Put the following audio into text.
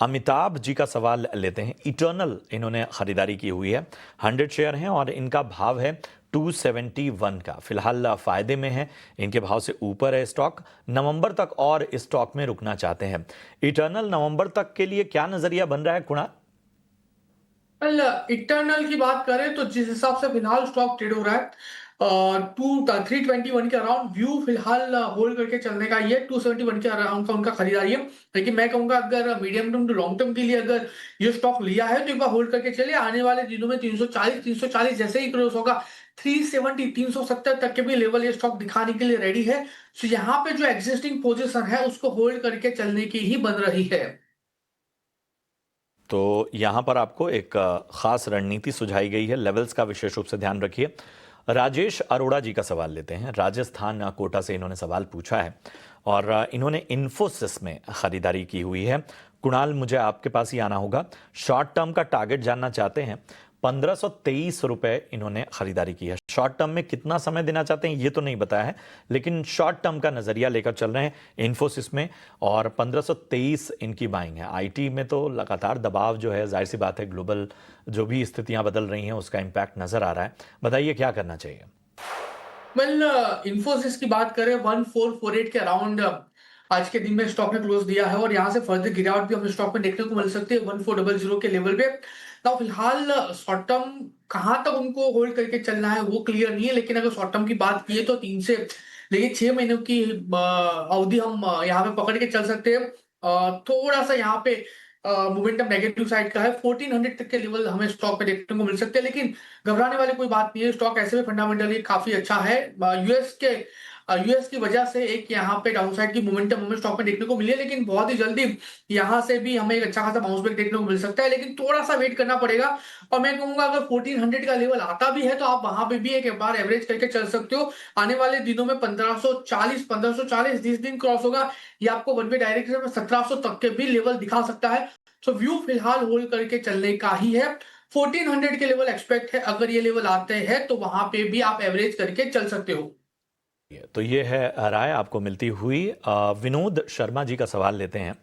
अमिताभ जी का सवाल लेते हैं। इटर्नल इन्होंने खरीदारी की हुई है, 100 शेयर हैं और इनका भाव है 271 का। फिलहाल फायदे में है, इनके भाव से ऊपर है स्टॉक। नवंबर तक और इस स्टॉक में रुकना चाहते हैं। इटर्नल नवंबर तक के लिए क्या नजरिया बन रहा है कुणाल? कल इंटरनल की बात करें तो जिस हिसाब से फिलहाल स्टॉक ट्रेड हो रहा है 321 के अराउंड व्यू फिलहाल होल्ड करके चलने का, ये 271 के अराउंड का उनका खरीदारी है। लेकिन मैं कहूंगा अगर medium term to long term के लिए अगर ये स्टॉक लिया है तो एक बार होल्ड करके चलिए। आने वाले दिनों में 340 जैसे ही क्रॉस होगा 370 370 तक के भी लेवल ये स्टॉक दिखाने के लिए रेडी है। तो यहाँ पे जो एग्जिस्टिंग पोजीशन है उसको होल्ड करके चलने की ही बन रही है। तो यहां पर आपको एक खास रणनीति सुझाई गई है, लेवल्स का विशेष रूप से ध्यान रखिए। राजेश अरोड़ा जी का सवाल लेते हैं। राजस्थान कोटा से इन्होंने सवाल पूछा है और इन्होंने इन्फोसिस में खरीदारी की हुई है। कुणाल, मुझे आपके पास ही आना होगा। शॉर्ट टर्म का टारगेट जानना चाहते हैं। 1523 रुपए इन्होंने खरीदारी की है। शॉर्ट टर्म में कितना समय देना चाहते हैं ये तो नहीं बताया है, लेकिन शॉर्ट टर्म का नजरिया लेकर चल रहे हैं इन्फोसिस में और 1523 इनकी बाइंग है। आईटी में तो लगातार दबाव जो है, जाहिर सी बात है, ग्लोबल जो भी स्थितियां बदल रही हैं उसका इंपैक्ट नजर आ रहा है। बताइए क्या करना चाहिए? वेल, इन्फोसिस की बात करें 1448 के अराउंड आज के दिन में स्टॉक ने क्लोज दिया है और यहाँ से फर्दर गिरावट भी हमें स्टॉक में देखने को मिल सकती है 1400 के लेवल पे। तो फिलहाल शॉर्ट टर्म कहाँ तक उनको होल्ड करके चलना है वो क्लियर नहीं है, लेकिन अगर शॉर्ट टर्म की बात की तो 3 से 6 महीनों की अवधि हम यहाँ पे पकड़ के चल सकते हैं। थोड़ा सा यहाँ पे मोमेंटम नेगेटिव साइड का है, 1400 तक के लेवल हमें स्टॉक पे देखने को मिल सकते हैं। लेकिन घबराने वाली कोई बात नहीं है, स्टॉक ऐसे में फंडामेंटली काफी अच्छा है। यूएस की वजह से एक यहाँ पे डाउनसाइड की मोमेंटम हमें स्टॉक में देखने को मिली है, लेकिन बहुत ही जल्दी यहाँ से भी हमें एक अच्छा खासा बाउंस बैक देखने को मिल सकता है, लेकिन थोड़ा सा वेट करना पड़ेगा। और मैं कहूंगा अगर 1400 का लेवल आता भी है तो आप वहां पे भी एक बार एवरेज करके चल सकते हो। आने वाले दिनों में 1540 जिस दिन क्रॉस होगा ये आपको वन वे डायरेक्शन में 1700 तक के भी लेवल दिखा सकता है। तो व्यू फिलहाल होल्ड करके चलने का ही है। 1400 के लेवल एक्सपेक्ट है, अगर ये लेवल आते हैं तो वहां पे भी आप एवरेज करके चल सकते हो। तो ये है राय आपको मिलती हुई। विनोद शर्मा जी का सवाल लेते हैं।